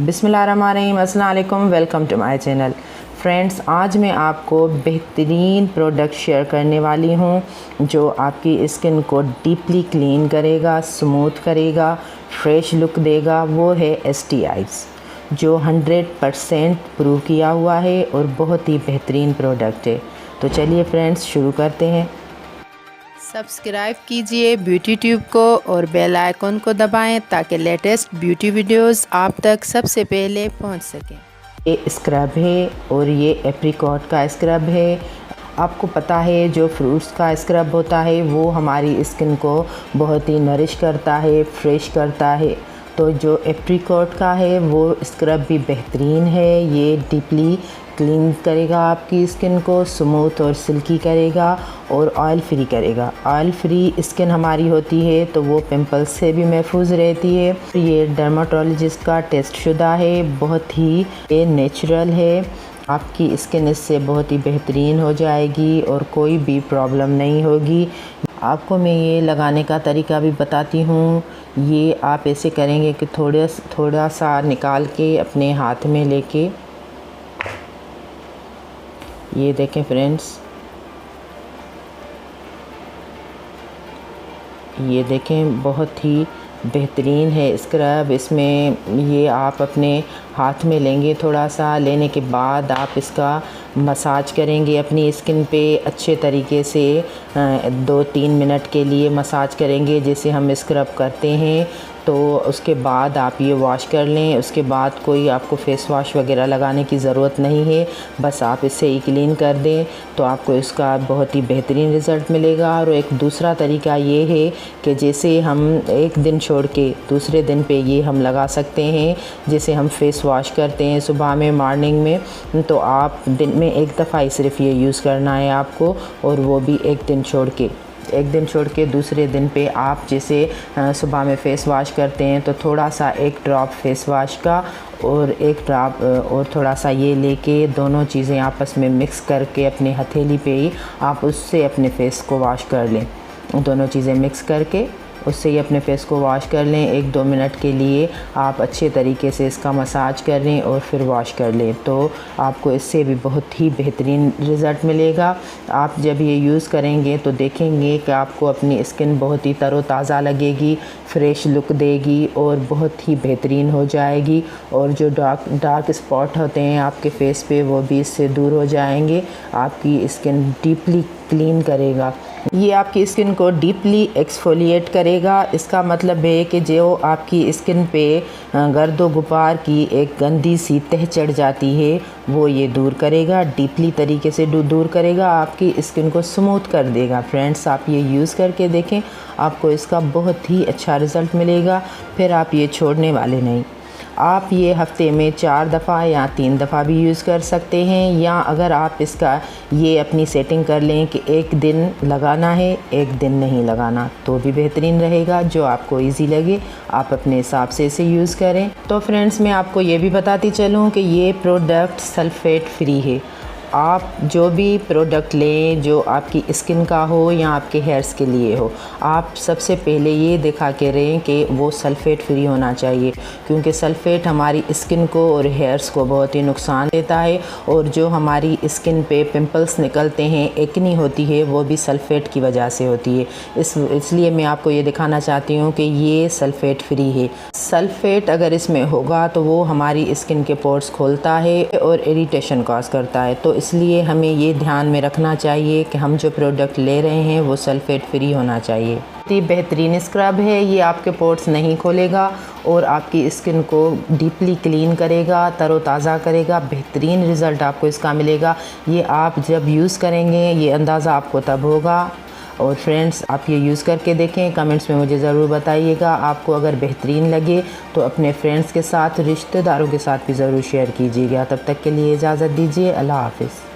बिस्मिल्लाहिर्रहमानिर्रहीम, अस्सलाम वालेकुम, welcome to my channel. Friends, आज मैं आपको बेहतरीन प्रोडक्ट शेयर करने वाली हूँ जो आपकी स्किन को डीपली क्लीन करेगा, स्मूथ करेगा, फ्रेश लुक देगा। वो है STIs, जो 100% प्रूव किया हुआ है और बहुत ही बेहतरीन प्रोडक्ट है। तो चलिए फ्रेंड्स, शुरू करते हैं। सब्सक्राइब कीजिए ब्यूटी ट्यूब को और बेल आइकन को दबाएं ताकि लेटेस्ट ब्यूटी वीडियोस आप तक सबसे पहले पहुंच सकें। ये स्क्रब है और ये एप्रिकॉट का स्क्रब है। आपको पता है जो फ्रूट्स का स्क्रब होता है वो हमारी स्किन को बहुत ही नरिश करता है, फ्रेश करता है। तो जो एप्रिकॉट का है वो स्क्रब भी बेहतरीन है। ये डीपली क्लीन करेगा आपकी स्किन को, स्मूथ और सिल्की करेगा और ऑयल फ्री करेगा। ऑयल फ्री स्किन हमारी होती है तो वो पिंपल्स से भी महफूज रहती है। ये डर्माटोलॉजिस्ट का टेस्ट शुदा है, बहुत ही ये नेचुरल है। आपकी स्किन इससे बहुत ही बेहतरीन हो जाएगी और कोई भी प्रॉब्लम नहीं होगी। आपको मैं ये लगाने का तरीका भी बताती हूँ। ये आप ऐसे करेंगे कि थोड़ा सा निकाल के अपने हाथ में लेके, ये देखें फ्रेंड्स, ये देखें बहुत ही बेहतरीन है स्क्रब। इसमें ये आप अपने हाथ में लेंगे, थोड़ा सा लेने के बाद आप इसका मसाज करेंगे अपनी स्किन पे अच्छे तरीके से। 2-3 मिनट के लिए मसाज करेंगे जैसे हम स्क्रब करते हैं। तो उसके बाद आप ये वॉश कर लें। उसके बाद कोई आपको फेस वॉश वगैरह लगाने की ज़रूरत नहीं है, बस आप इससे ही क्लीन कर दें तो आपको इसका बहुत ही बेहतरीन रिज़ल्ट मिलेगा। और एक दूसरा तरीका ये है कि जैसे हम एक दिन छोड़ के दूसरे दिन पे ये हम लगा सकते हैं। जैसे हम फेस वॉश करते हैं सुबह में, मॉर्निंग में, तो आप दिन में एक दफ़ा ही सिर्फ ये यूज़ करना है आपको, और वो भी एक दिन छोड़ के दूसरे दिन पे आप जैसे सुबह में फ़ेस वॉश करते हैं तो थोड़ा सा एक ड्रॉप फेस वॉश का और एक ड्रॉप और थोड़ा सा ये लेके दोनों चीज़ें आपस में मिक्स करके अपने हथेली पे ही आप उससे अपने फेस को वॉश कर लें। दोनों चीज़ें मिक्स करके उससे ही अपने फेस को वॉश कर लें। 1-2 मिनट के लिए आप अच्छे तरीके से इसका मसाज कर लें और फिर वॉश कर लें तो आपको इससे भी बहुत ही बेहतरीन रिज़ल्ट मिलेगा। आप जब ये यूज़ करेंगे तो देखेंगे कि आपको अपनी स्किन बहुत ही तरोताज़ा लगेगी, फ्रेश लुक देगी और बहुत ही बेहतरीन हो जाएगी। और जो डार्क स्पॉट होते हैं आपके फेस पे वो भी इससे दूर हो जाएंगे। आपकी स्किन डीपली क्लीन करेगा। ये आपकी स्किन को डीपली एक्सफोलिएट करेगा। इसका मतलब है कि जो आपकी स्किन पे गर्दो गुबार की एक गंदी सी तह चढ़ जाती है वो ये दूर करेगा, डीपली तरीके से दूर करेगा, आपकी स्किन को स्मूथ कर देगा। फ्रेंड्स, आप ये यूज़ करके देखें, आपको इसका बहुत ही अच्छा रिज़ल्ट मिलेगा। फिर आप ये छोड़ने वाले नहीं। आप ये हफ्ते में 4 दफ़ा या 3 दफ़ा भी यूज़ कर सकते हैं। या अगर आप इसका ये अपनी सेटिंग कर लें कि एक दिन लगाना है, एक दिन नहीं लगाना, तो भी बेहतरीन रहेगा। जो आपको इजी लगे आप अपने हिसाब से इसे यूज़ करें। तो फ्रेंड्स, मैं आपको ये भी बताती चलूँ कि ये प्रोडक्ट सल्फ़ेट फ्री है। आप जो भी प्रोडक्ट लें जो आपकी स्किन का हो या आपके हेयर्स के लिए हो, आप सबसे पहले ये दिखा के रहें कि वो सल्फ़ेट फ्री होना चाहिए, क्योंकि सल्फ़ेट हमारी स्किन को और हेयर्स को बहुत ही नुकसान देता है। और जो हमारी स्किन पे पिंपल्स निकलते हैं, एक्नी होती है, वो भी सल्फ़ेट की वजह से होती है। इसलिए मैं आपको ये दिखाना चाहती हूँ कि ये सल्फ़ेट फ्री है। सल्फ़ेट अगर इसमें होगा तो वो हमारी स्किन के पोर्स खोलता है और इरिटेशन कॉज करता है। तो इसलिए हमें ये ध्यान में रखना चाहिए कि हम जो प्रोडक्ट ले रहे हैं वो सल्फ़ेट फ्री होना चाहिए। ये बेहतरीन स्क्रब है, ये आपके पोर्स नहीं खोलेगा और आपकी स्किन को डीपली क्लीन करेगा, तरोताज़ा करेगा। बेहतरीन रिज़ल्ट आपको इसका मिलेगा। ये आप जब यूज़ करेंगे ये अंदाज़ा आपको तब होगा। और फ्रेंड्स, आप ये यूज़ करके देखें, कमेंट्स में मुझे ज़रूर बताइएगा। आपको अगर बेहतरीन लगे तो अपने फ्रेंड्स के साथ, रिश्तेदारों के साथ भी ज़रूर शेयर कीजिएगा। तब तक के लिए इजाज़त दीजिए। अल्लाह हाफ़िज़।